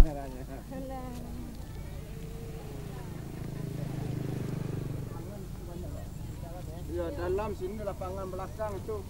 kameranya. Ya dalam sini lapangan belakang itu.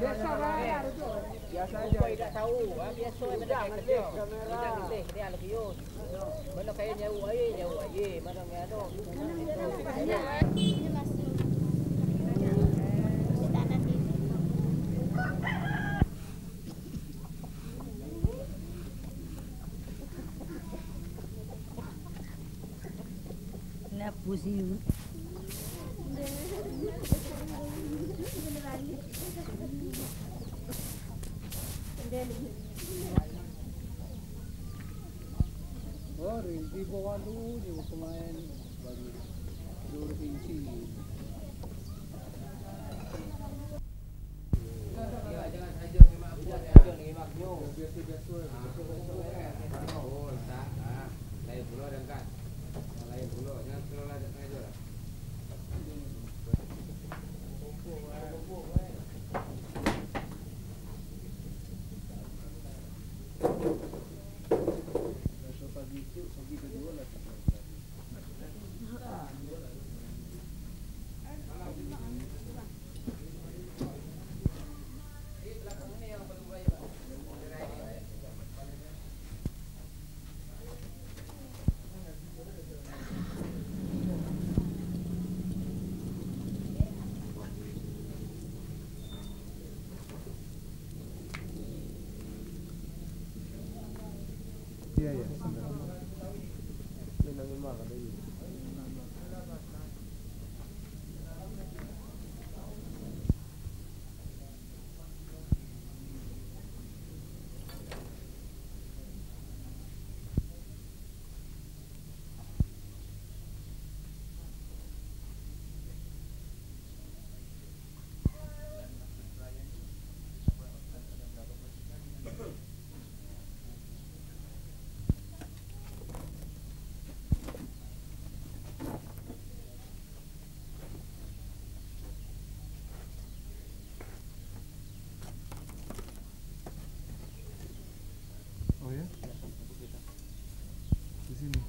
Biasa aja. Tidak tahu, biasa benda kayak kecil. Jangan sih, dia lagi yus. Benda kayak jauh aja, mana nggak ada. Ini masih. Nah, pusing. Oh, di bawah dulu di pemain bagi dulu inci. Jangan aja memang buat aja nih maknyo. Biasa-biasa. Oh, tak. Lain pulau dan kan. Lain pulau, jangan terlalu ada aja lah. Pagi kedua lah. Iya ya. Ini memang ada ini. ya? Di sini.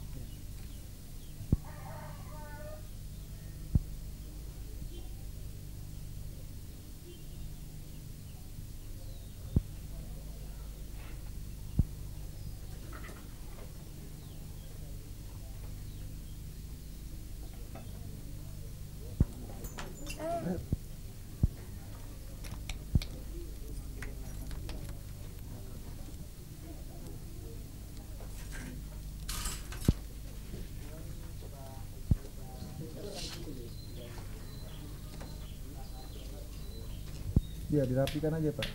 Ya, dirapikan aja, Pak.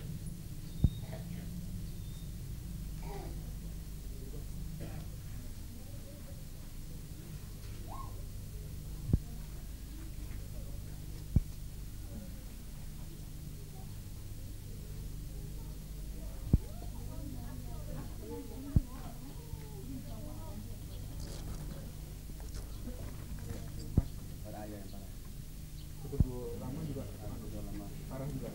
Lama juga, arah juga.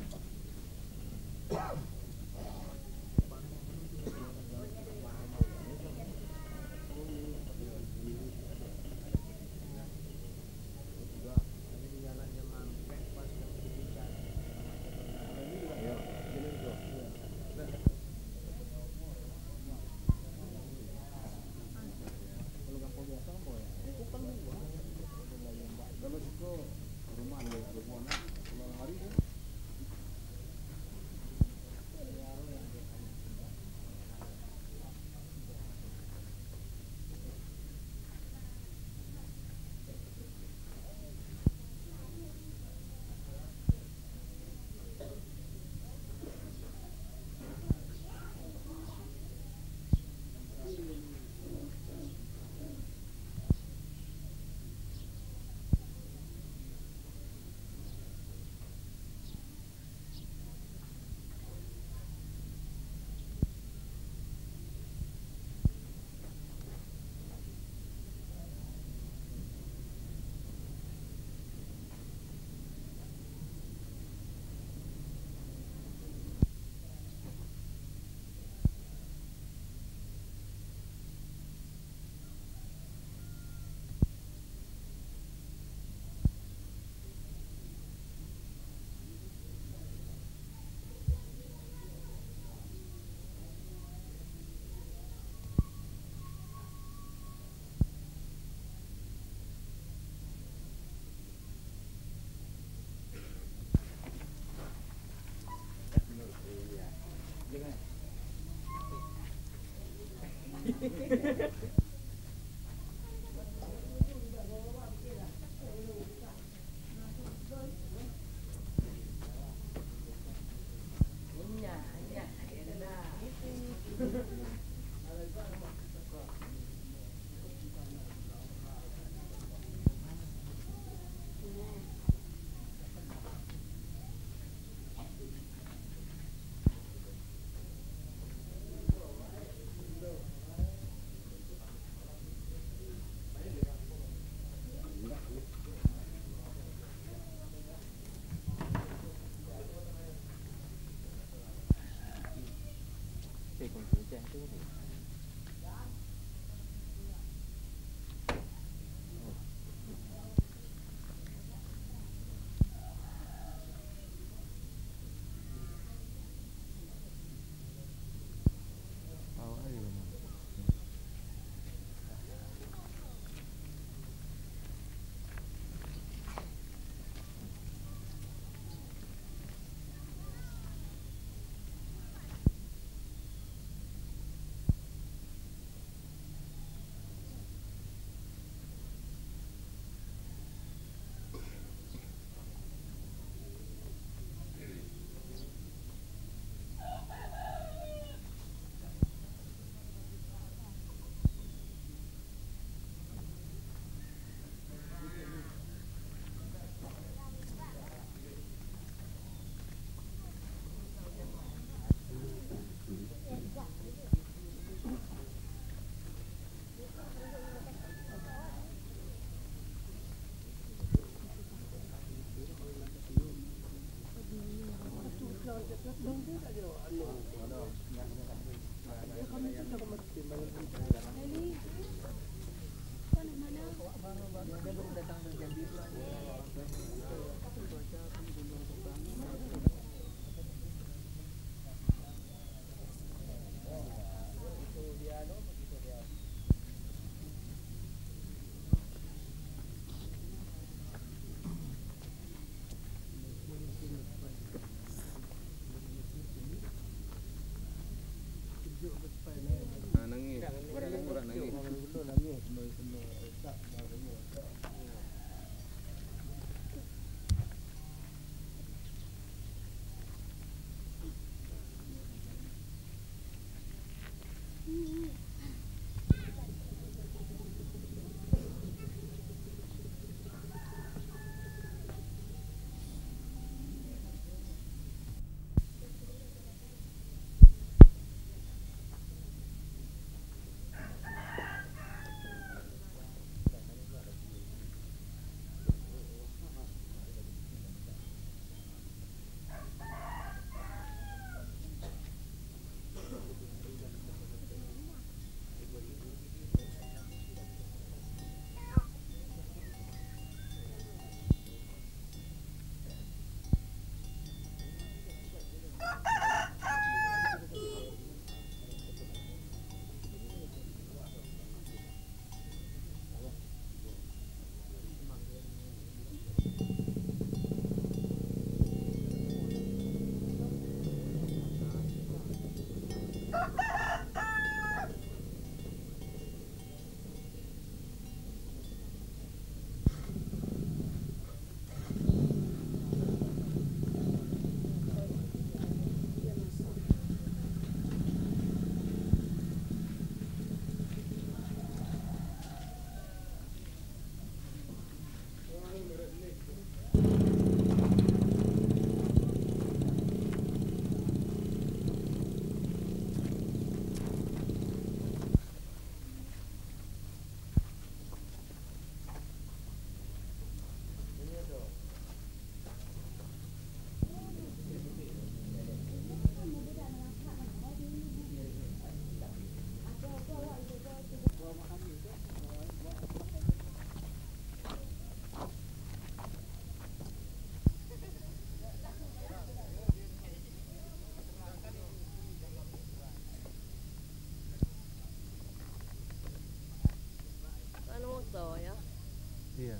Iya.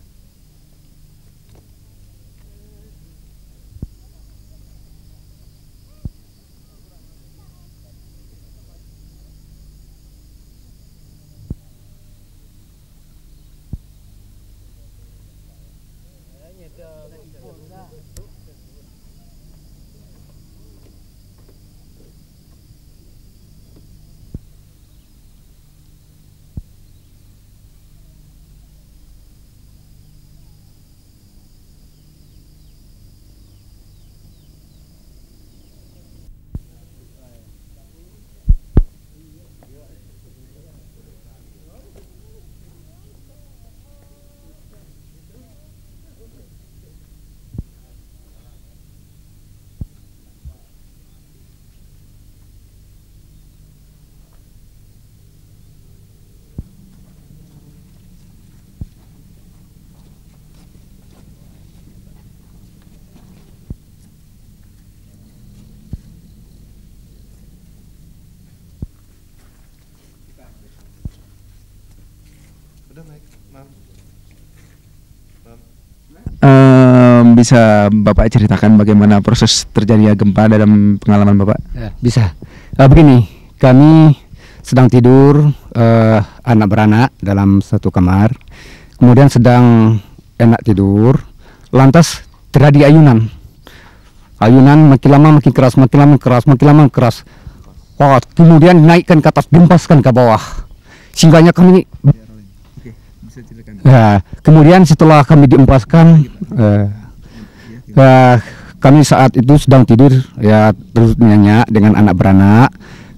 Udah naik, Mam. Bisa Bapak ceritakan bagaimana proses terjadinya gempa dalam pengalaman Bapak? Ya, bisa. Begini, kami sedang tidur, anak beranak dalam satu kamar, kemudian sedang enak tidur, lantas terjadi ayunan. Ayunan makin lama makin keras, makin lama keras, makin lama keras. Wah, kemudian naikkan ke atas, dempaskan ke bawah. Singgahnya kami. Oke, bisa ceritakan. Ya, kemudian setelah kami diempaskan, kami saat itu sedang tidur, ya terus nyenyak dengan anak beranak.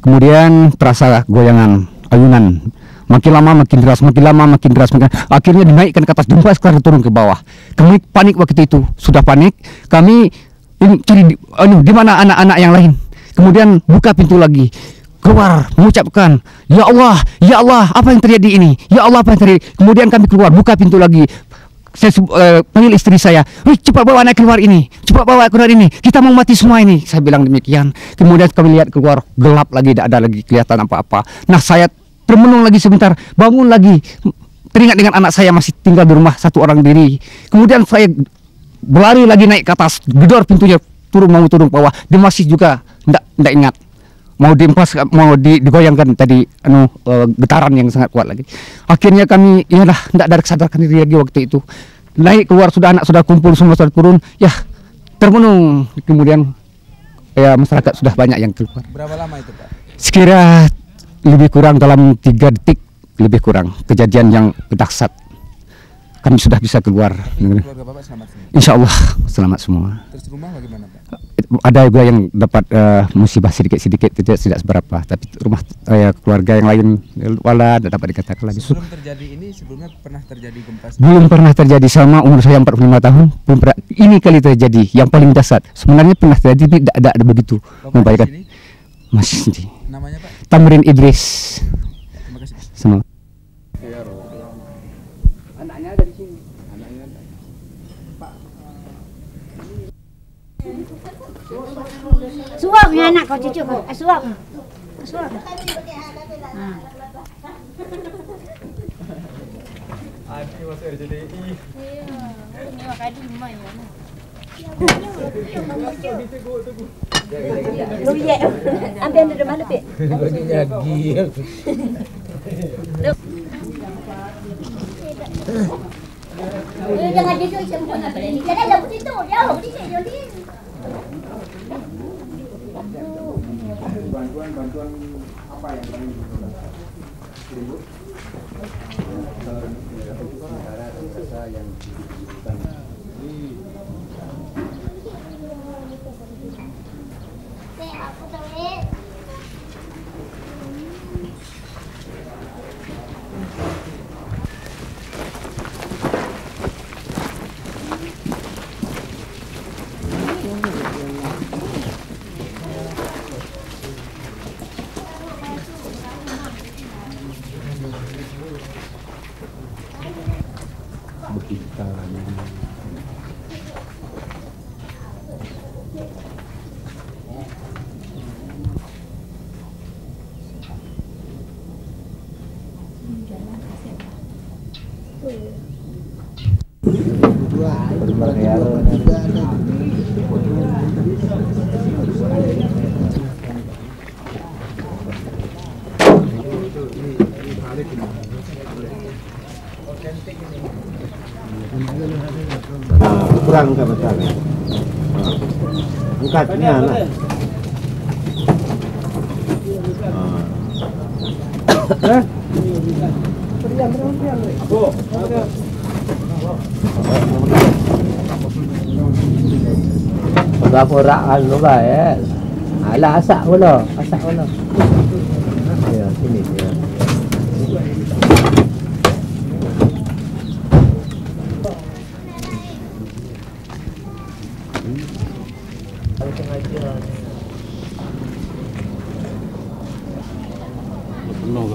Kemudian terasa goyangan ayunan, makin lama makin deras, makin lama makin deras, akhirnya dinaikkan ke atas, dempaskan turun ke bawah. Kami panik waktu itu, sudah panik. Kami ini cari di mana anak-anak yang lain. Kemudian buka pintu lagi, keluar mengucapkan, ya Allah, apa yang terjadi ini? Ya Allah, apa yang terjadi? Kemudian kami keluar, buka pintu lagi. Saya panggil istri saya, cepat bawa anak keluar ini, cepat bawa keluar ini, kita mau mati semua ini. Saya bilang demikian. Kemudian kami lihat keluar, gelap lagi, tidak ada lagi kelihatan apa-apa. Nah, saya termenung lagi sebentar, bangun lagi, teringat dengan anak saya masih tinggal di rumah satu orang diri. Kemudian saya berlari lagi naik ke atas, gedor pintunya, mau turun ke bawah. Dia masih juga tidak ingat. mau diempas, mau digoyangkan tadi getaran yang sangat kuat lagi. Akhirnya kami iyalah tidak sadarkan diri lagi waktu itu. Naik keluar, sudah anak sudah kumpul semua, sudah turun, ya termenung. Kemudian ya masyarakat sudah banyak yang keluar. Berapa lama itu, Pak? Sekira lebih kurang dalam 3 detik lebih kurang kejadian yang dahsyat. Kami sudah bisa keluar. Keluarga Bapak selamat semua? Insya Allah selamat semua. Terus rumah bagaimana, Pak? Ada juga yang dapat musibah sedikit-sedikit, tidak seberapa. Tapi rumah keluarga yang lain wala tidak dapat dikatakan lagi. Sebelum terjadi ini, sebelumnya pernah terjadi gempa? Belum pernah terjadi selama umur saya 45 tahun. Belum pernah. Ini kali terjadi yang paling dahsyat. Sebenarnya pernah terjadi, tapi tidak ada begitu. Membayangkan. Masih sendiri. Namanya, Pak? Tamrin Idris. Terima kasih, Pak. Sama. Anaknya ada di sini. Suap ni anak kau cucu kau. Suap. Suap. Adik masuk RJDI. Ni kadi mai mana. Lu ye. Ambil dari mana, Pak? Jangan duduk semua nak beli. Jangan dah begitu. Jauh di sini Jolin. Bantuan apa yang paling dibutuhkan? Yang dibutuhkan. Aku tahu. Kurang ke besar. Angkatnya lah. Berapa anu baik. Alah asak pula, Ya, sini dia.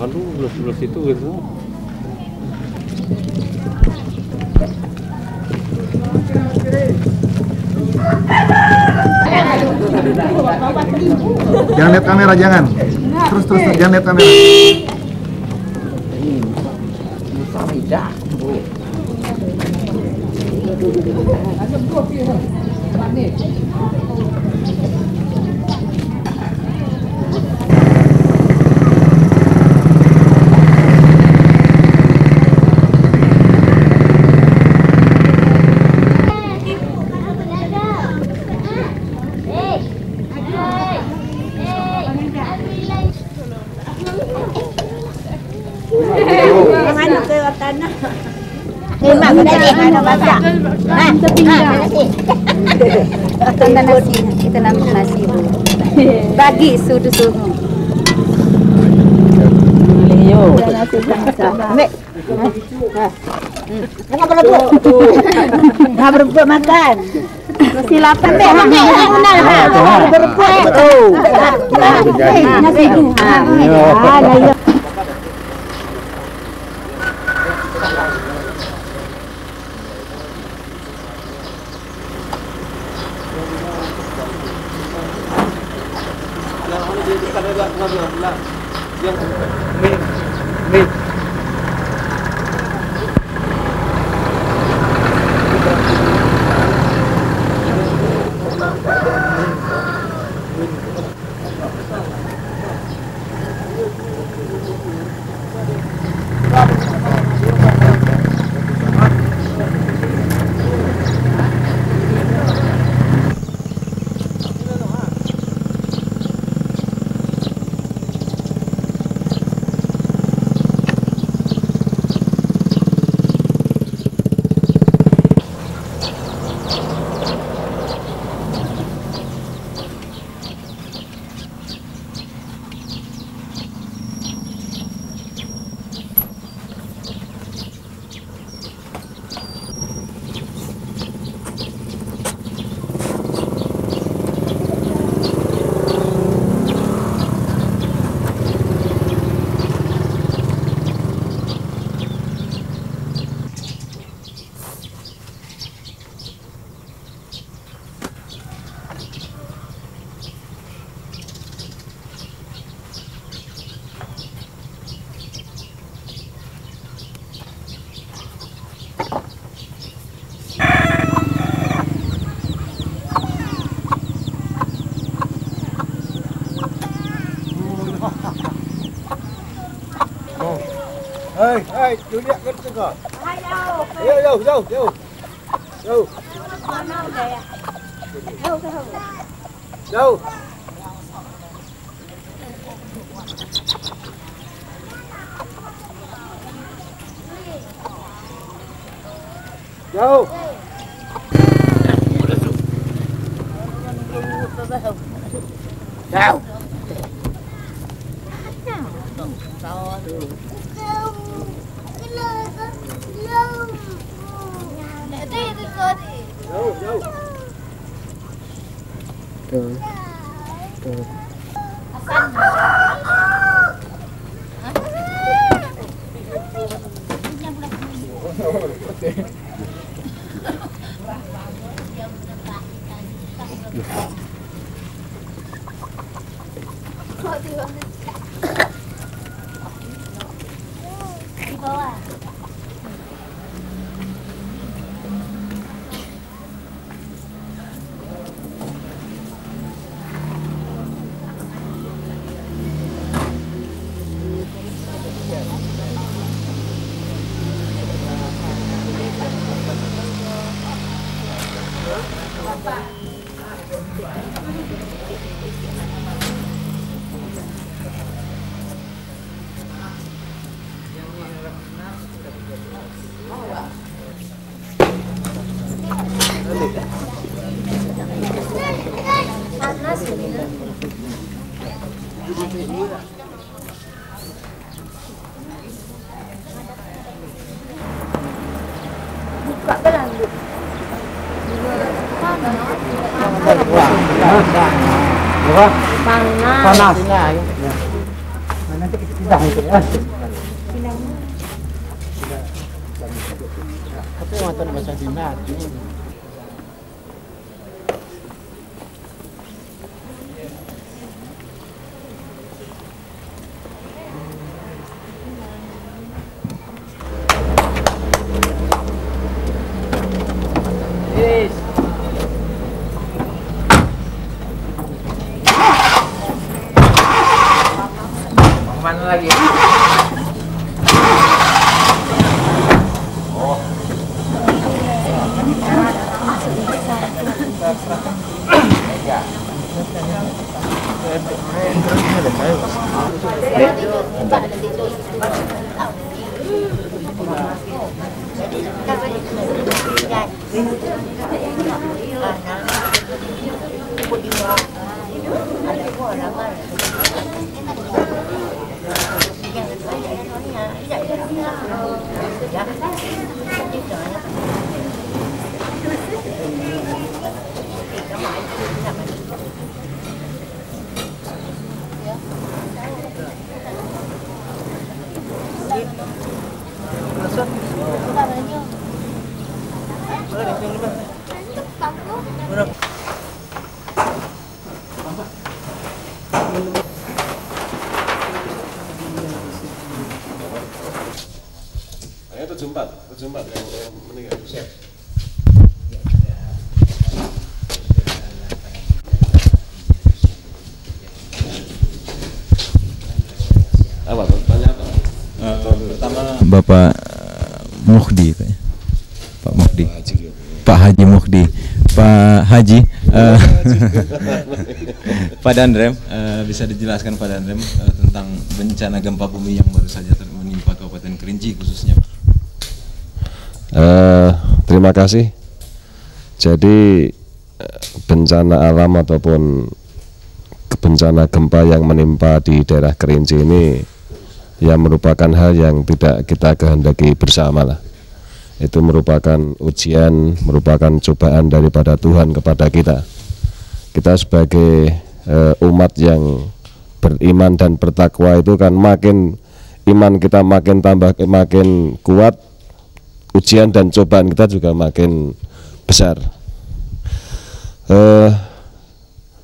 Kalau belas itu gitu. Jangan lihat kamera, jangan. Terus jangan lihat kamera. Terima kasih kerana baca. Tangan nasi, kita nama nasi. Bagi sudu-sudu. Yo. Ambil. Jangan berebut. Jangan berebut makan. Nasi lapar. Ambil. Berebut. Nasi tu. Hei, Julia kan juga. Yo. Jauh. Jauh. Jauh. Jauh. Tuh. Di bawah. Panas ini. Buka belang. Panas. Nanti kita sidang itu ya. Tapi waktu masa dinar. Yes. Mana lagi? Itu jumpat yang meninggal. Siap. Apa? Tanya apa? Pertama Bapak Mukhdi, Pak Mukhdi, Pak Haji Mukhdi, Pak Haji, Pak Dandrem, bisa dijelaskan Pak Dandrem tentang bencana gempa bumi yang baru saja menimpa Kabupaten Kerinci khususnya? Terima kasih. Jadi bencana alam ataupun bencana gempa yang menimpa di daerah Kerinci ini ya merupakan hal yang tidak kita kehendaki bersama lah. Itu merupakan ujian, merupakan cobaan daripada Tuhan kepada kita. Kita sebagai umat yang beriman dan bertakwa itu kan makin iman kita makin tambah makin kuat, ujian dan cobaan kita juga makin besar.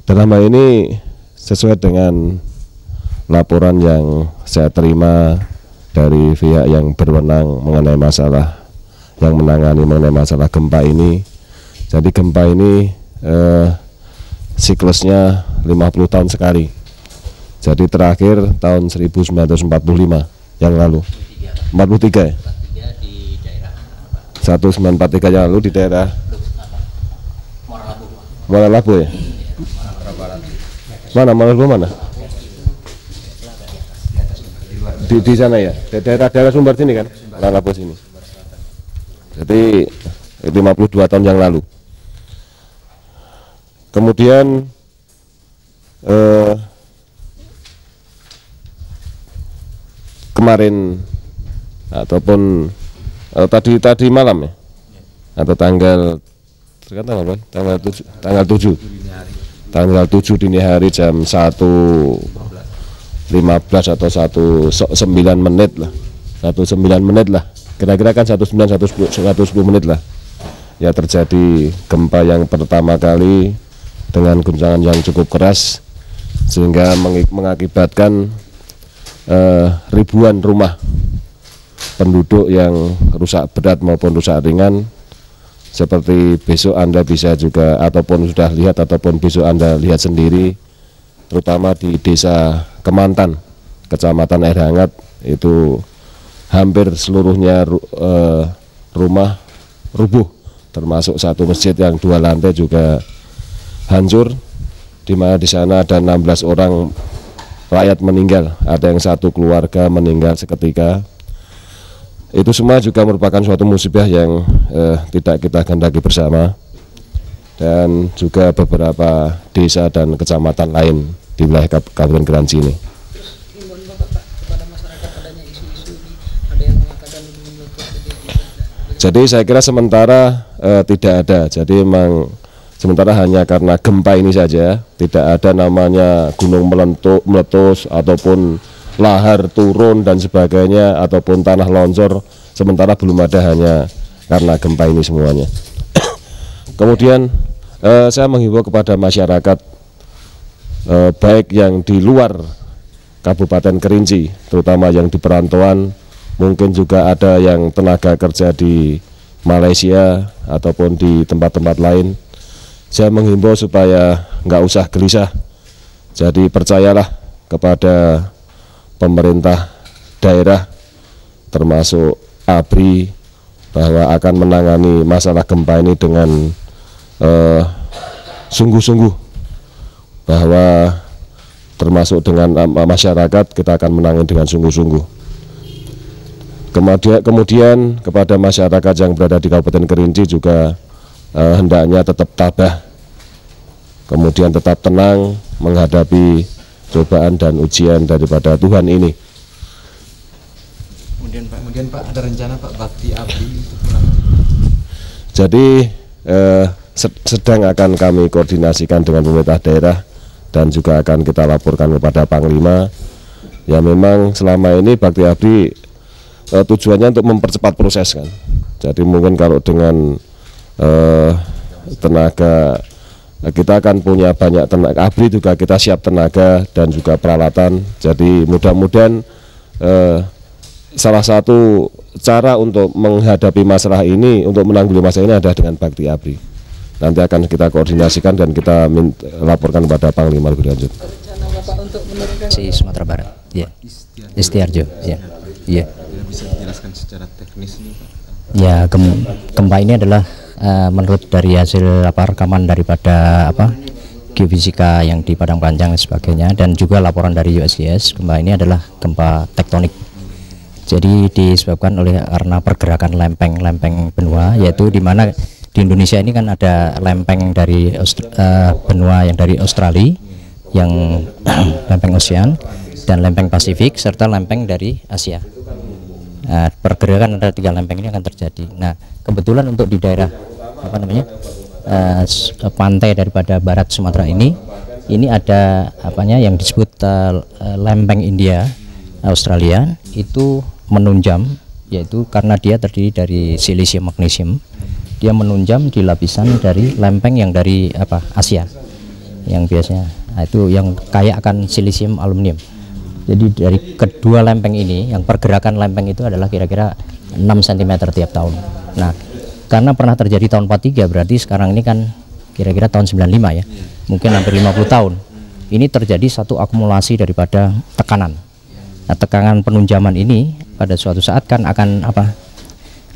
Dalam hal ini sesuai dengan laporan yang saya terima dari pihak yang berwenang mengenai masalah yang menangani mengenai masalah gempa ini. Jadi gempa ini siklusnya 50 tahun sekali. Jadi terakhir tahun 1945 yang lalu. 43 ya? 1943 yang lalu di daerah Muara Labu ya? Mana Muara Labu mana? Di sana ya? Daerah Sumber sini kan? Muara Labu sini. Jadi 52 tahun yang lalu. Kemudian kemarin ataupun tadi malam ya, atau tanggal 7 dini hari jam 1.15 atau 1.09 menit lah, 1.09 menit lah, kira-kira kan 1.10 menit lah ya, terjadi gempa yang pertama kali dengan guncangan yang cukup keras sehingga mengakibatkan ribuan rumah penduduk yang rusak berat maupun rusak ringan. Seperti besok Anda bisa juga ataupun sudah lihat ataupun besok Anda lihat sendiri, terutama di Desa Kemantan, Kecamatan Air Hangat, itu hampir seluruhnya rumah rubuh, termasuk satu masjid yang 2 lantai juga hancur, di mana di sana ada 16 orang rakyat meninggal, ada yang 1 keluarga meninggal seketika. Itu semua juga merupakan suatu musibah yang tidak kita kehendaki bersama, dan juga beberapa desa dan kecamatan lain di wilayah Kabupaten Kerinci ini. Jadi saya kira sementara tidak ada, jadi memang sementara hanya karena gempa ini saja, tidak ada namanya gunung meletus ataupun lahar turun dan sebagainya ataupun tanah longsor, sementara belum ada, hanya karena gempa ini semuanya. Kemudian saya menghimbau kepada masyarakat baik yang di luar Kabupaten Kerinci, terutama yang di perantauan, mungkin juga ada yang tenaga kerja di Malaysia ataupun di tempat-tempat lain, saya menghimbau supaya nggak usah gelisah. Jadi percayalah kepada pemerintah daerah termasuk ABRI bahwa akan menangani masalah gempa ini dengan sungguh-sungguh, bahwa termasuk dengan masyarakat kita akan menangani dengan sungguh-sungguh. Kemudian kepada masyarakat yang berada di Kabupaten Kerinci juga hendaknya tetap tabah, kemudian tetap tenang menghadapi cobaan dan ujian daripada Tuhan ini. Kemudian Pak ada rencana Pak bakti ABRI untuk Jadi sedang akan kami koordinasikan dengan pemerintah daerah dan juga akan kita laporkan kepada Panglima. Ya memang selama ini bakti ABRI tujuannya untuk mempercepat proses kan. Jadi mungkin kalau dengan tenaga, kita akan punya banyak tenaga, ABRI juga kita siap tenaga dan juga peralatan. Jadi mudah-mudahan salah satu cara untuk menghadapi masalah ini, untuk menanggulangi masalah ini adalah dengan bakti ABRI. Nanti akan kita koordinasikan dan kita laporkan kepada Panglima lebih lanjut. Si Sumatera Barat, ya. Istiarjo, ya. Iya. Bisa dijelaskan secara teknis ini Pak? Ya, gempa ini adalah menurut dari hasil rekaman daripada geofisika yang di Padang Panjang dan sebagainya, dan juga laporan dari USGS, gempa ini adalah gempa tektonik. Jadi disebabkan karena pergerakan lempeng benua, yaitu di mana di Indonesia ini kan ada lempeng dari benua yang dari Australia, yang lempeng ocean, dan lempeng Pasifik, serta lempeng dari Asia. Pergerakan ada 3 lempeng ini akan terjadi. Nah, kebetulan untuk di daerah pantai daripada barat Sumatera ini ada yang disebut lempeng India Australia, itu menunjam, yaitu karena dia terdiri dari silisium magnesium, dia menunjam di lapisan dari lempeng yang dari Asia, yang biasanya itu yang kaya akan silisium aluminium. Jadi dari kedua lempeng ini, yang pergerakan lempeng itu adalah kira-kira 6 cm tiap tahun. Nah, karena pernah terjadi tahun 43, berarti sekarang ini kan kira-kira tahun 95 ya, mungkin hampir 50 tahun. ini terjadi satu akumulasi daripada tekanan. Nah, tekanan penunjaman ini pada suatu saat kan akan apa?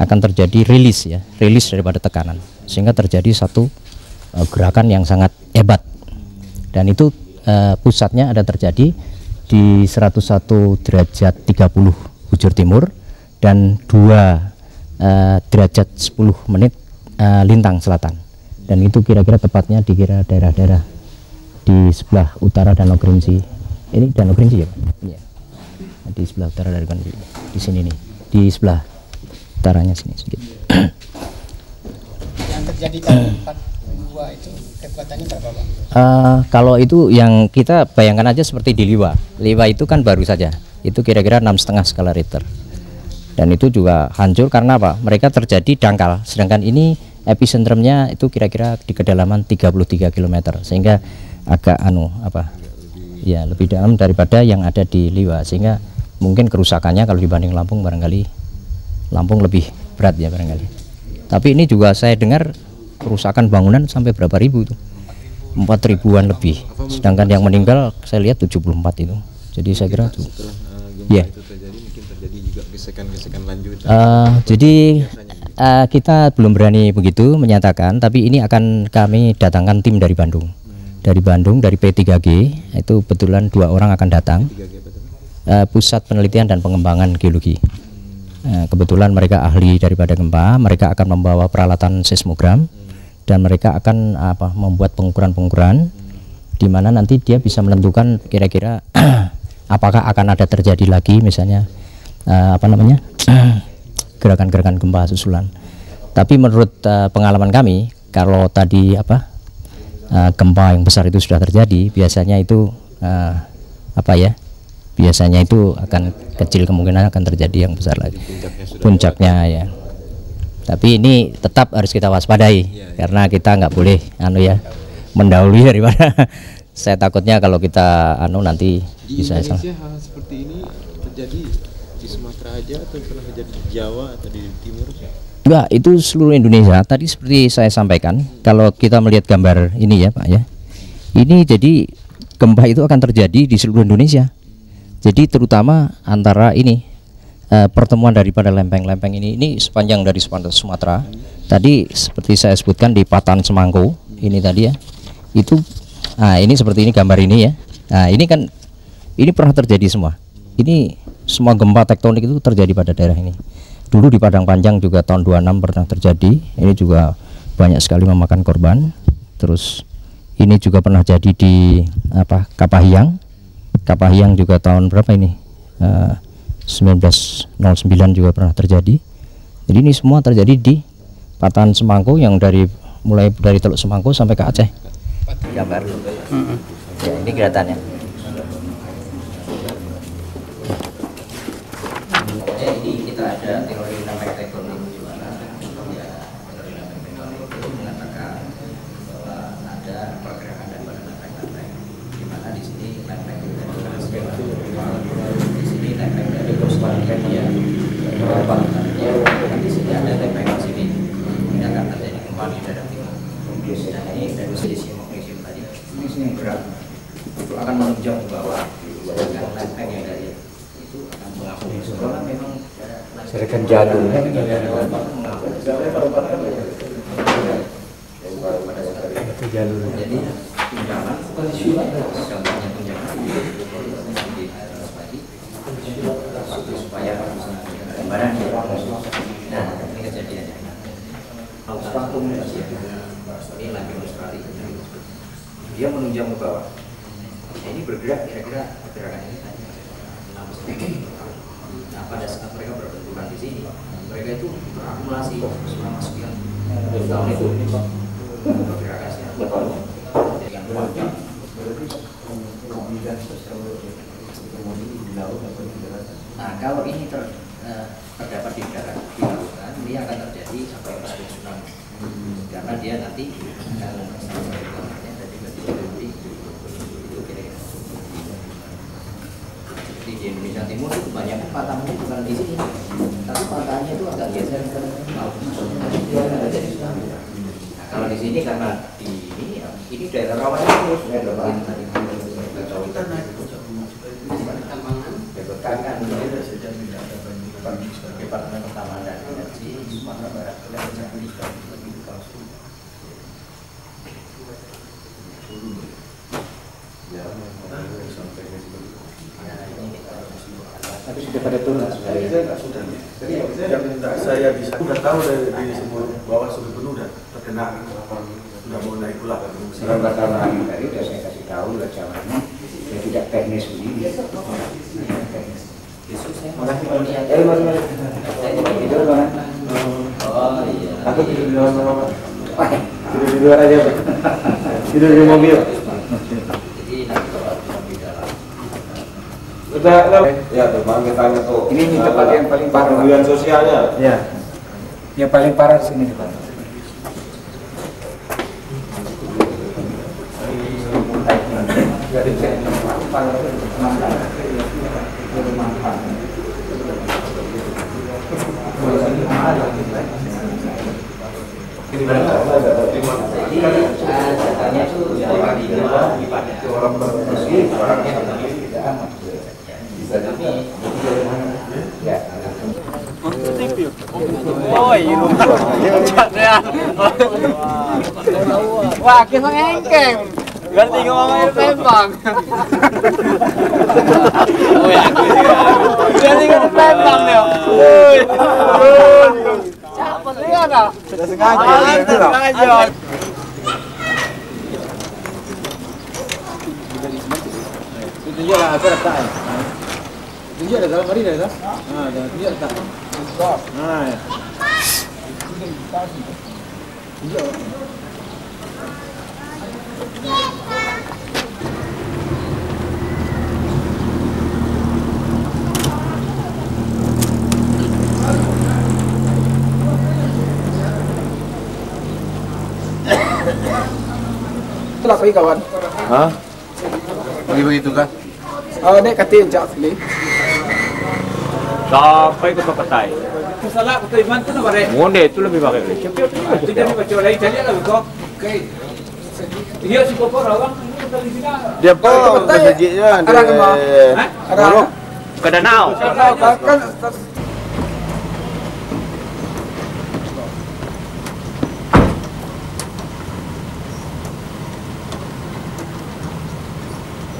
Akan terjadi rilis ya, rilis daripada tekanan, sehingga terjadi satu gerakan yang sangat hebat. Dan itu pusatnya ada terjadi di 101 derajat 30 bujur timur dan 2 derajat 10 menit lintang selatan. Dan itu kira-kira tepatnya dikira daerah-daerah di sebelah utara Danau Kerinci. Ini Danau Kerinci ya, Pak? Iya. Di sebelah utara dari Kerinci. Di sini nih, di sebelah utaranya sini sedikit. Yang terjadi tahun 42 itu kekuatannya berapa, Pak? Kalau itu yang kita bayangkan aja seperti di Liwa. Liwa itu kan baru saja. Itu kira-kira 6,5 skala Richter. Dan itu juga hancur karena apa? Mereka terjadi dangkal. Sedangkan ini epicentrumnya itu kira-kira di kedalaman 33 km, sehingga agak ya lebih dalam daripada yang ada di Liwa, sehingga mungkin kerusakannya kalau dibanding Lampung barangkali Lampung lebih berat ya barangkali. Tapi ini juga saya dengar kerusakan bangunan sampai berapa ribu itu, 4.000-an lebih, sedangkan yang meninggal saya lihat 74 itu. Jadi saya kira itu ya. Gesekan-gesekan lanjut. Jadi kita belum berani begitu menyatakan, tapi ini akan kami datangkan tim dari Bandung. Dari Bandung, dari P3G, itu betulan 2 orang akan datang. Pusat Penelitian dan Pengembangan Geologi. Kebetulan mereka ahli daripada gempa, mereka akan membawa peralatan seismogram dan mereka akan membuat pengukuran-pengukuran di mana nanti dia bisa menentukan kira-kira apakah akan ada terjadi lagi misalnya gerakan-gerakan gempa susulan. Tapi menurut pengalaman kami, kalau tadi gempa yang besar itu sudah terjadi, biasanya itu biasanya itu akan kecil kemungkinan akan terjadi yang besar lagi puncaknya ya. Tapi ini tetap harus kita waspadai karena kita nggak boleh mendahului daripada saya takutnya kalau kita nanti di bisa Indonesia hal seperti ini terjadi di Sumatera aja atau pernah terjadi di Jawa atau di timur? Enggak, itu seluruh Indonesia. Tadi seperti saya sampaikan, kalau kita melihat gambar ini ya Pak ya, ini jadi gempa itu akan terjadi di seluruh Indonesia. Jadi terutama antara ini pertemuan daripada lempeng-lempeng ini sepanjang dari Sumatera. Tadi seperti saya sebutkan di Patan Semangko ini tadi ya, itu ini seperti ini gambar ini ya. Nah ini kan ini pernah terjadi semua. Ini semua gempa tektonik itu terjadi pada daerah ini. Dulu di Padang Panjang juga tahun 26 pernah terjadi. Ini juga banyak sekali memakan korban. Terus ini juga pernah jadi di Kapahiang. Kapahiang juga tahun berapa ini? 1909 juga pernah terjadi. Jadi ini semua terjadi di Patan Semangko yang mulai dari Teluk Semangko sampai ke Aceh. Gambar. Ya, ini kelihatannya. Ini kita ada teori lempeng tektonik di mana ya teori lempeng tektonik itu mengatakan bahwa ada pergerakan daripada lempeng-lempeng di mana di sini lempeng di sini lempeng dari Australia di sini ada lempeng di sini ini akan terjadi gempa di daerah timur. Dan ini dari sisi magnesium tadi ini berat itu akan menunjang ke bawah, sedangkan lempeng yang dari itu akan mengakomodir karena memang Serkan jadul. Jadi tunjangan bukan isu contohnya tunjangan supaya gambaran nah ini kejadiannya ini lagi Australia dia menunjang ke bawah ini bergerak kira-kira pergerakan ini nah pada saat mereka berbenturan di sini mereka itu berakumulasi selama sekian tahun itu pergerakannya dengan kuatnya. Nah kalau ini terdapat di lautan ini akan terjadi apa yang disebut tsunami karena dia nanti kalau di Indonesia Timur itu banyak patahnya bukan di sini, tapi patahnya itu agak geser ke laut. Nah, kalau di sini karena di ini daerah rawan terus Departemen Pertamanan dan Energi Sumatera Barat dan tapi sudah pada turun sudah. Jadi yang saya bisa sudah tahu dari semua bahwa sudah penuh dan terkena sudah mau naik pula. Kalau kata orang tadi sudah saya kasih tahu caranya, ya tidak teknis begini. Makasih Pak. Mari. Saya tidur Bang. Oh iya. Aku tidur di luar Pak. Tidur di luar aja Pak. Tidur di mobil. Udah, ya tuh Bang, kita tuh. Ini tempat yang paling parah. Penggulian sosialnya. Ya. Yang paling parah di sini Pak. Katanya tuh wah, kita ngengkeng. Ganti ngomong air tembang. Oh ya, ganti ngomong tembang ya. Siapa sih ada? Sudah sengaja. Tunjuk lah, aku letak. Tunjuk ada dalam hari dah. Nah, tunjuk letak. Nah. Tunjuk. Itulah pergi kawan. Hah? Bagi begitu kan? Oh, dek katil jak sini. Sampai ke Petai. Salah betul iman tu nak bareng. Monde itu lebih baik. Itu jadi baca lain jadi lah kau. Okey. Dia si kopor awang dari sini. Dia apa? Masjidnya ada kemana? Ada. Ke danau. Kan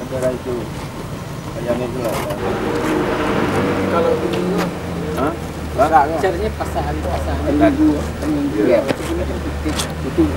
negara itu yang itu lah. Kalau begini, Hah? caranya pasangan minggu. Ya, betul.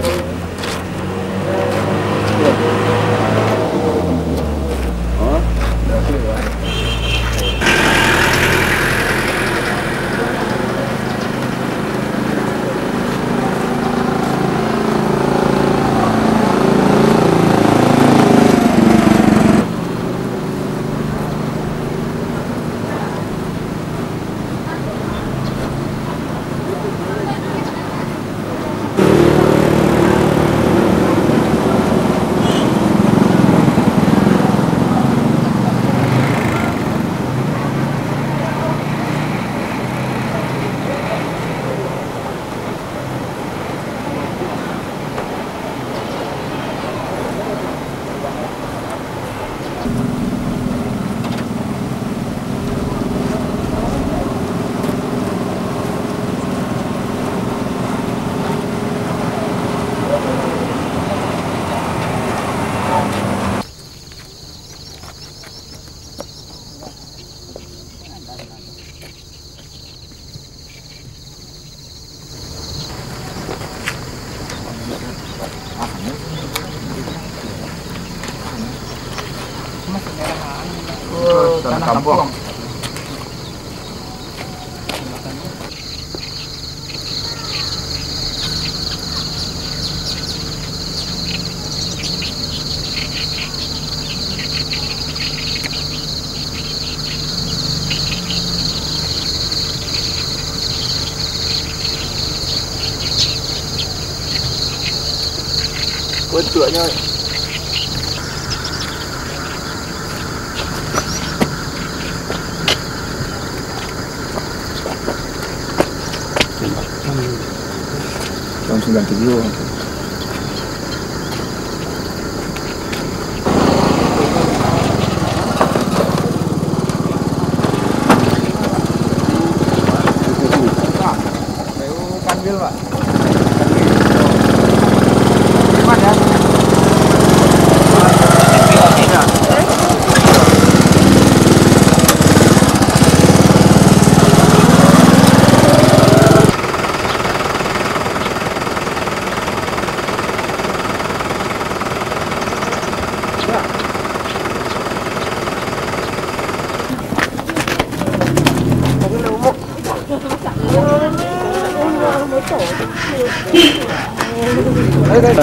Oh, Tanah kampung. Bentuknya tahun 97.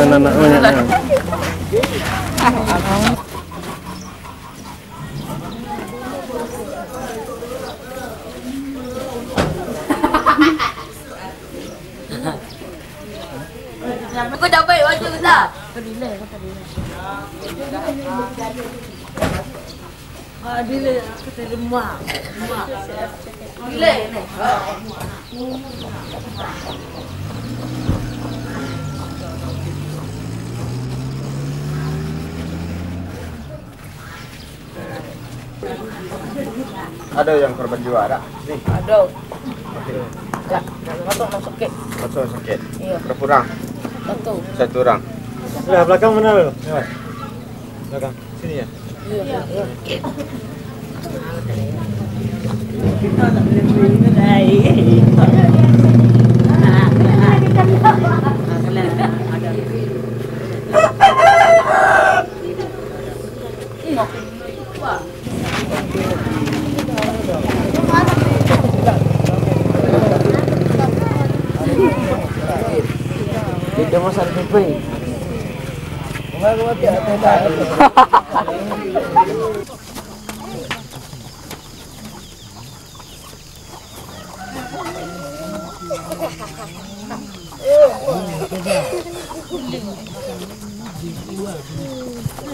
Anak banyak. Kau dah baik baju tak? Adile, kita rumah. Adile ni. Ada yang korban jiwa ada? Nih. Ada. Oke. Ya, masuk sakit. Masuk sakit. Iya. Berapa orang? Satu orang. Lah belakang mana lo? Lewat. Belakang. Sini ya. Iya. Kita masak pipi.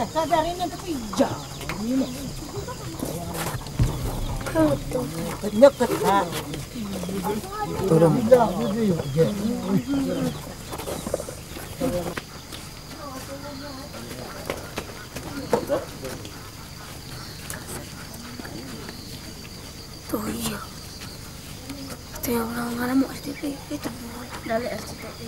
Sadarin tapi jauh. Nyeket ha. Turun. Tuh iya. Itu yang orang-orang mau RTP itu dari RTP.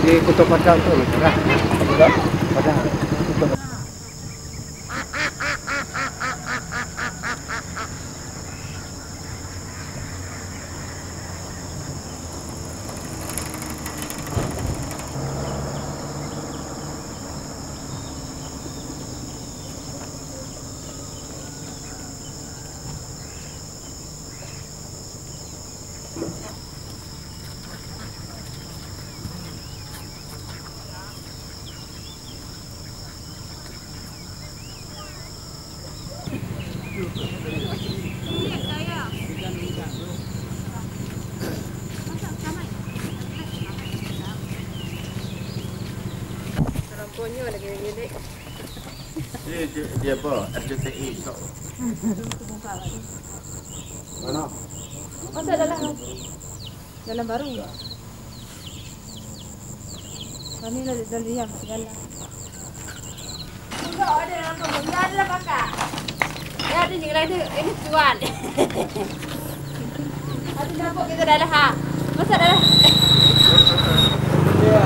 Di Kutub Padang tu, cerah. Padang. Konyol lagi ini. Dia apa? RCTI. Mana? Masa dalam baru ya? Kami dari yang segala. Enggak ada yang ya ada kakak. Ya ada yang lain ini jual. Ada dapur kita dah ha. Masa dah. Iya.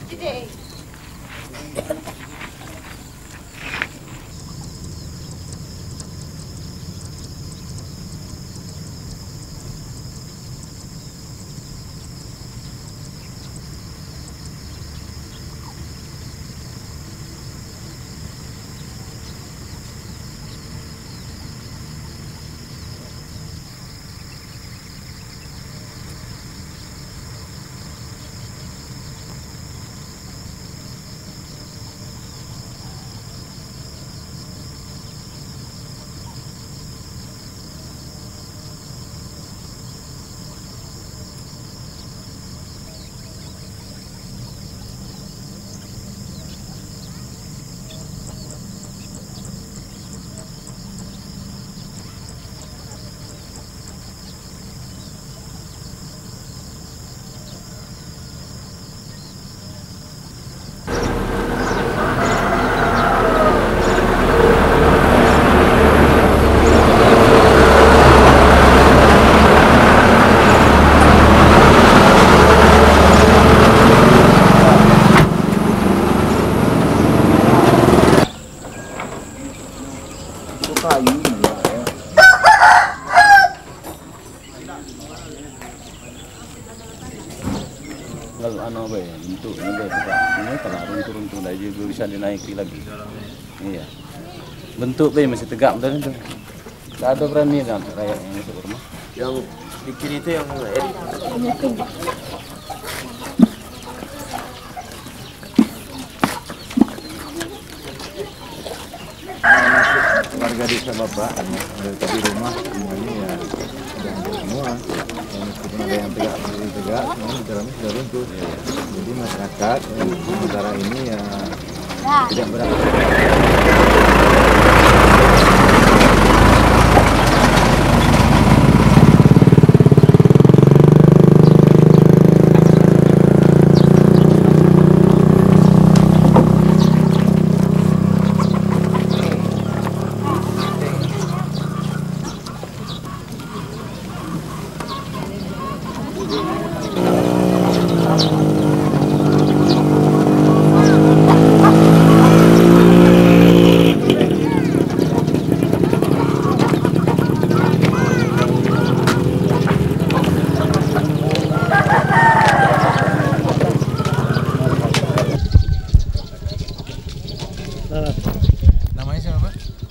Today. Kalau ano ba bentuknya ini kalau turun dari bisa dinaiki lagi. Iya. Bentuk masih tegak betul itu. Tidak ada berani kan kayak yang masuk rumah. Yang bikin itu yang warga desa Bapak dari tadi rumah semuanya ya jangkau semua, meskipun ada yang tegak berdiri tegak, semua di dalamnya sudah runtuh. Jadi masyarakat sementara ini ya tidak berapa.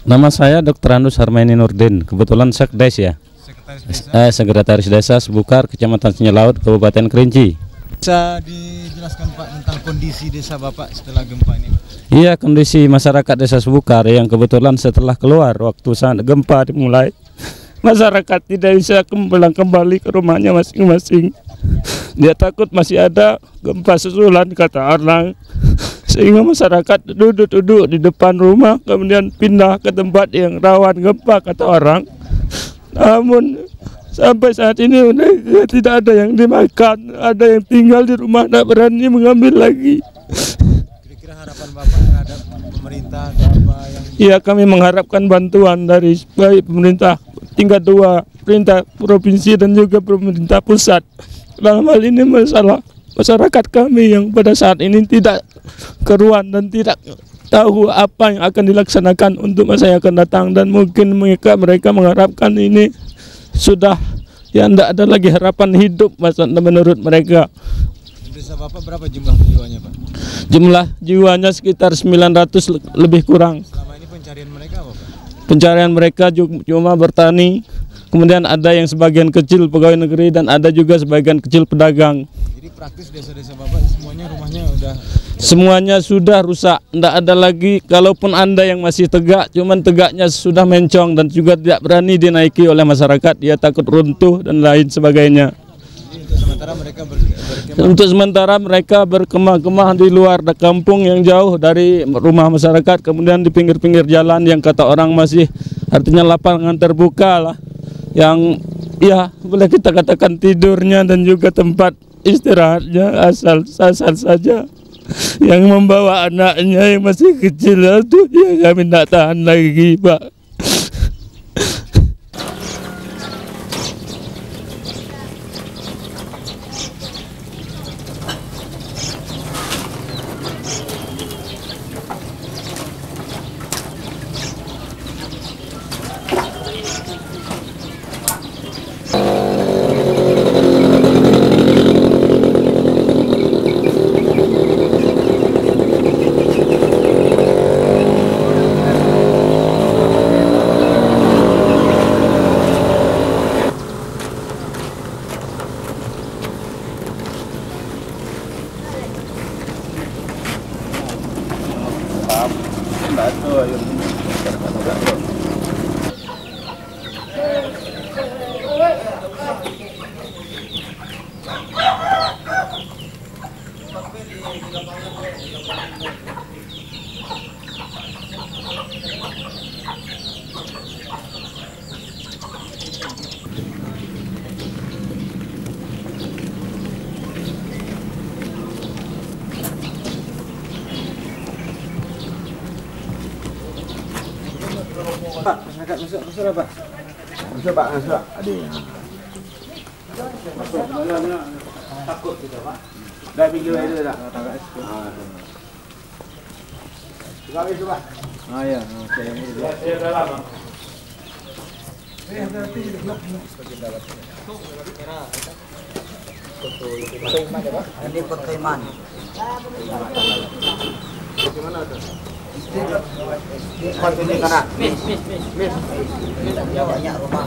Nama saya Dr. Andus Harmaini Nurdin, kebetulan Sekdes ya. Sekretaris Desa Sebukar, Kecamatan Senyelaut, Kabupaten Kerinci. Bisa dijelaskan Pak tentang kondisi desa Bapak setelah gempa ini? Iya, kondisi masyarakat Desa Sebukar yang kebetulan setelah keluar waktu saat gempa dimulai, masyarakat tidak bisa kembali ke rumahnya masing-masing. Dia takut masih ada gempa susulan kata orang, sehingga masyarakat duduk-duduk di depan rumah, kemudian pindah ke tempat yang rawan gempa kata orang. Namun sampai saat ini tidak ada yang dimakan, ada yang tinggal di rumah tidak berani mengambil lagi. Kira-kira harapan Bapak terhadap pemerintah atau apa yang? Iya, kami mengharapkan bantuan dari baik pemerintah tingkat 2, pemerintah provinsi dan juga pemerintah pusat. Dalam hal ini masalah masyarakat kami yang pada saat ini tidak keruan dan tidak tahu apa yang akan dilaksanakan untuk masa yang akan datang, dan mungkin mereka mengharapkan ini sudah yang tidak ada lagi harapan hidup menurut mereka. Desa Bapak berapa jumlah jiwanya Pak? Jumlah jiwanya sekitar 900 lebih kurang. Selama pencarian mereka cuma bertani. Kemudian ada yang sebagian kecil pegawai negeri dan ada juga sebagian kecil pedagang. Jadi praktis desa-desa Bapak semuanya rumahnya udah Semuanya sudah rusak, tidak ada lagi. Kalaupun Anda yang masih tegak, cuman tegaknya sudah mencong dan juga tidak berani dinaiki oleh masyarakat. Dia takut runtuh dan lain sebagainya. Untuk sementara mereka berkemah-kemah di luar kampung yang jauh dari rumah masyarakat, kemudian di pinggir-pinggir jalan yang kata orang masih artinya lapangan terbuka lah, yang ya boleh kita katakan tidurnya dan juga tempat istirahatnya asal saja. Yang membawa anaknya yang masih kecil itu ya kami tidak tahan lagi, Pak. Pak, masyarakat masuk Pak. Masuk Pak, masuk. Adanya. Masuk. Takut kita Pak. Dah video itu dah. Juga itu Pak. Ah ya, saya yang murid. Saya dalam. Ini Pekaiman. Gimana tuh? Ini kana. Mis. Banyak rumah.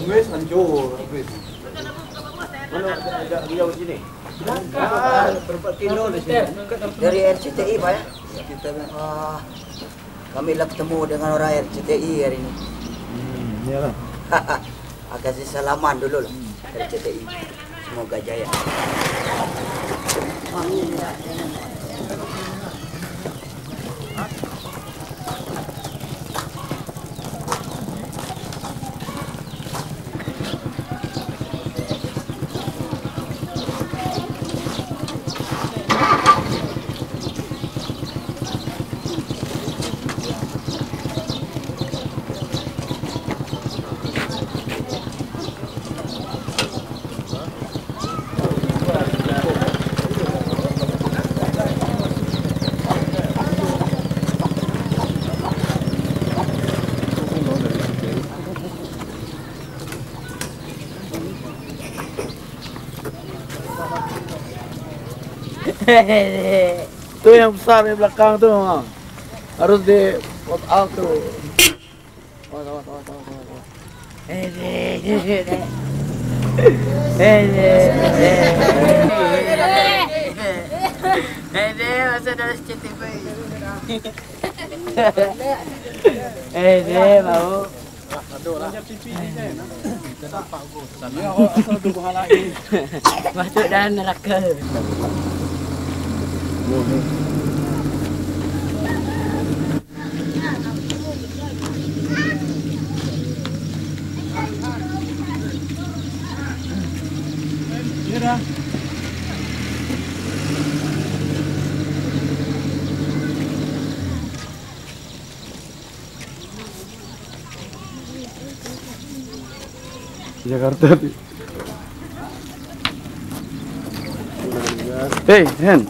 Mis hancur. Mana ada dia di sini? Berapa kilo di sini? Dari RCTI Pak ya. Kita kami lah ketemu dengan orang RCTI hari ini. Iyalah. Kasih salaman dulu lah RCTI. Semoga jaya. Tuh yang besar di belakang tuh harus di put out tuh. Masa dari CTV. Mau. Masuk dalam neraka. Jakarta. Hey, Hen.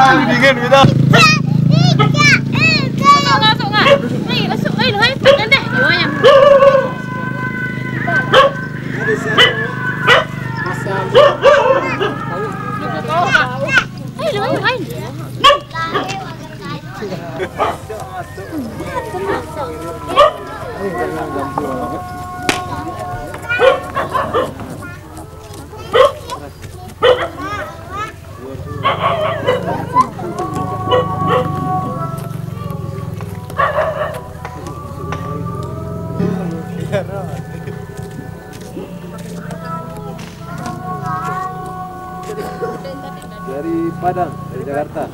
Dingin kita. Masuk nggak? Nih, masuk. Lu hai tak deh. Gimana? Dari Padang, dari Jakarta.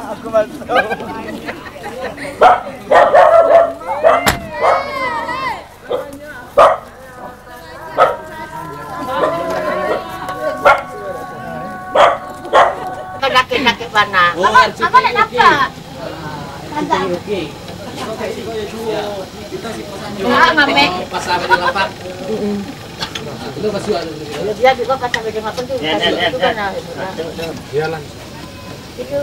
Aku masuk. Laki-laki mana? Apa nak dapat? Ah, mamek. Pasal dengan apa? Itu masih ada. Dia juga pasal dengan apa tu? Itu kan. Iyalah. Itu.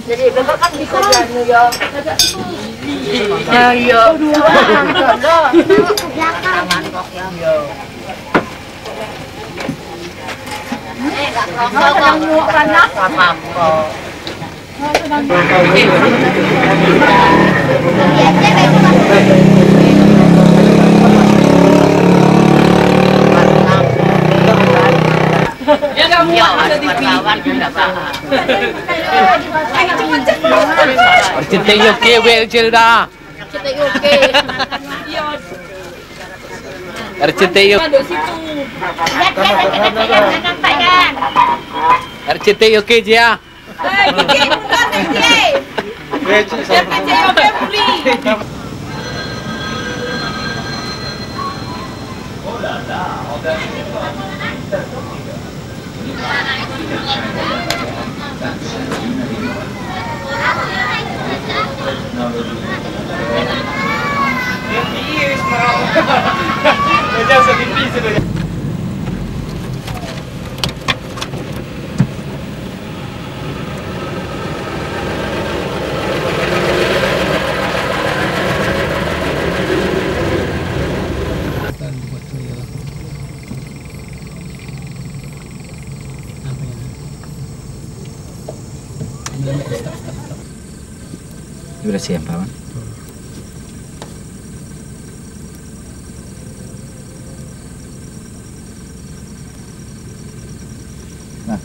Jadi betul kan bisa jalan ya. Ya. Jangan kok ya. Sedang muak panas apa-apa. Ya enggak muak ada di Cinta UK wheelchair dah. Cinta UK. RCTI RCTI oke Jia. Sudah siap, Pak. Nah.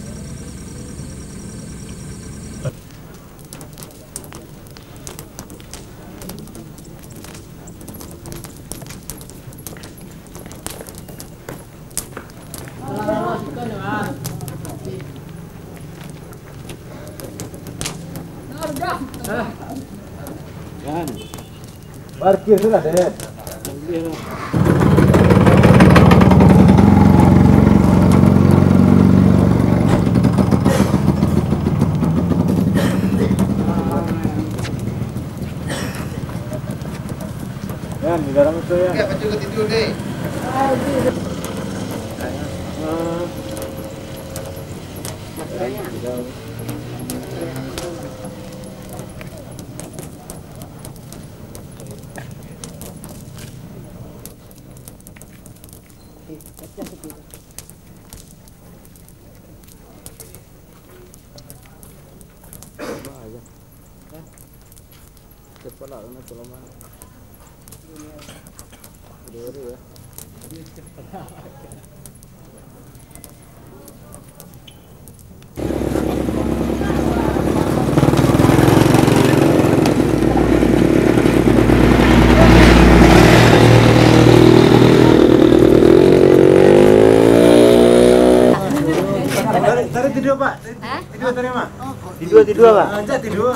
Kan. Parkir sudah deh. Kan di dalam itu ya. Oke, juga tidur deh. Cepat lah, nak kalau mana. Dulu ya. Tadi tidur Pak? Tidur tadi Mak? Tidur Pak? Ajak tidur.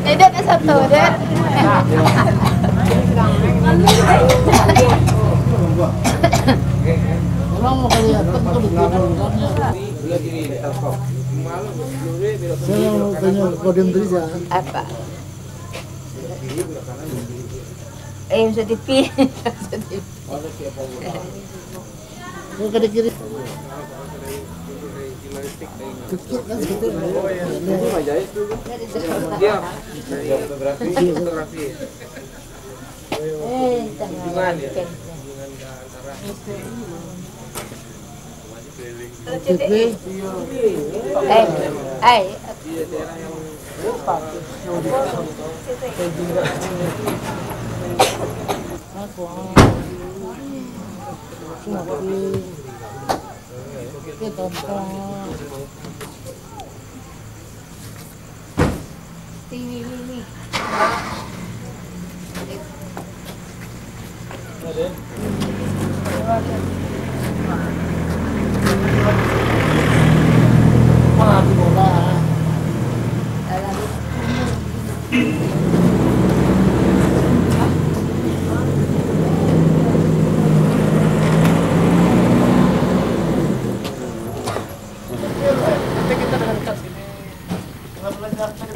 Dedek ke satu, Dek. Orang mau lihat betul di Saya mau tanya Kodem Triza. Apa? Bisa TV. Mau ke kiri. Kecil kan gitu. Dia fotografi. Hubungan ya. TV.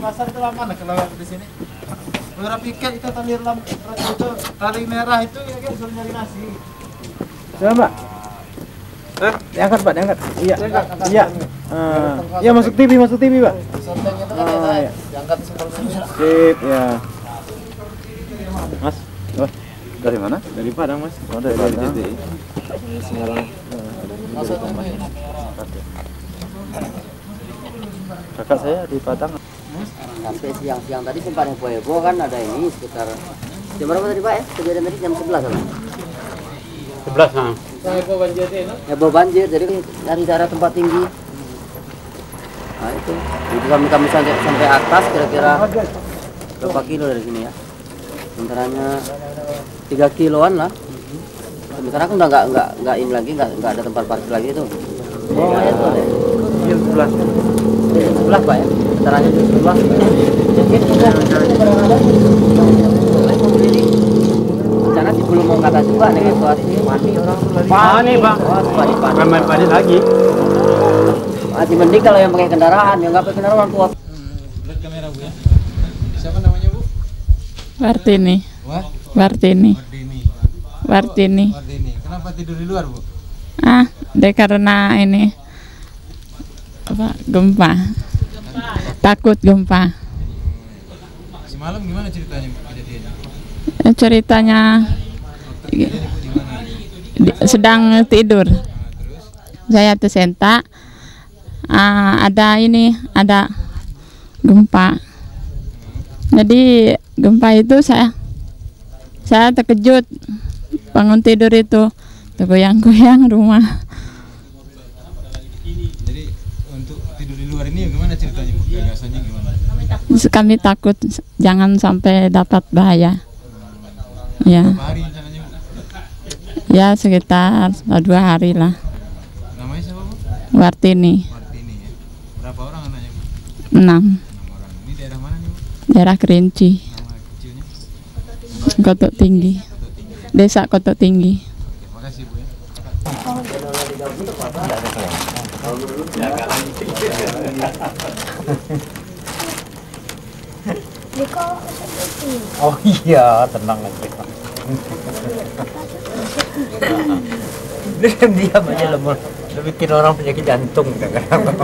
Pasar itu lama lah kalau di sini. Beberapa piket itu tali lampu itu tali merah itu ya kan suruh nyari nasi. Coba Mbak. Diangkat Pak, diangkat. Iya. Iya. Iya masuk TV, Pak. Sontengnya itu kan enak. Iya. Diangkat seperti ini. Sip, ya. Mas, dari mana? Dari Padang, Mas. Oh, dari Padang. Sekarang kakak saya di Padang. Sampai siang-siang tadi sempat heboh-heboh kan, ada ini sekitar jam berapa tadi Pak ya? Kejadian tadi jam 11 apa? 11 nah. Heboh banjir itu. Heboh banjir, jadi dari daerah tempat tinggi. Nah itu kami sampai atas kira-kira berapa kilo dari sini ya? Antaranya 3 kiloan lah. Sementara kan udah nggak ini lagi, nggak ada tempat parkir lagi itu. Oh, itu deh. Jam 11 Pak ya? Antaranya jam 11. Rencana sih belum mau kata juga nih situasi mati orang tuh lagi. Panik Pak. Panik lagi. Masih mending kalau yang pakai kendaraan, yang nggak pakai kendaraan orang tua. Lihat kamera Bu ya. Siapa namanya Bu? Wartini. What? Wartini. Wartini. Kenapa tidur di luar Bu? Karena ini apa gempa. Takut gempa. Semalam gimana ceritanya Bu kejadiannya? Ceritanya sedang tidur. Saya tersentak. Ada gempa. Jadi gempa itu saya terkejut, bangun tidur itu tergoyang-goyang rumah. Jadi untuk tidur di luar ini gimana ceritanya Bu? Gagasannya gimana? Kami takut jangan sampai dapat bahaya. Ya. Berapa hari rencananya Bu? Ya sekitar 2 hari lah. Namanya siapa Bu? Wartini. Wartini ya. Berapa orang anaknya Bu? 6. 6 orang. Ini daerah mana nih Bu? Daerah Kerinci. Nama kecilnya? Kotok Tinggi. Desa Kotok Tinggi. Terima kasih Bu ya. Oh iya, tenang aja. Diam aja lemah. Lu bikin orang penyakit jantung kadang-kadang.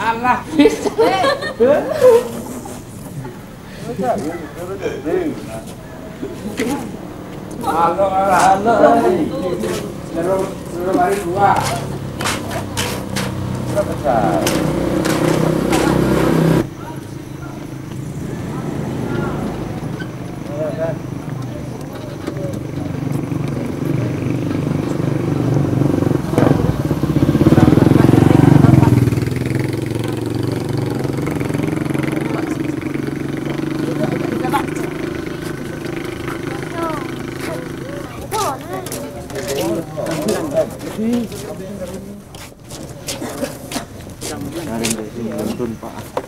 Allah bisa. Halo, halo. Suruh mari dua. Besar. Kemarin dari sini beruntun Pak.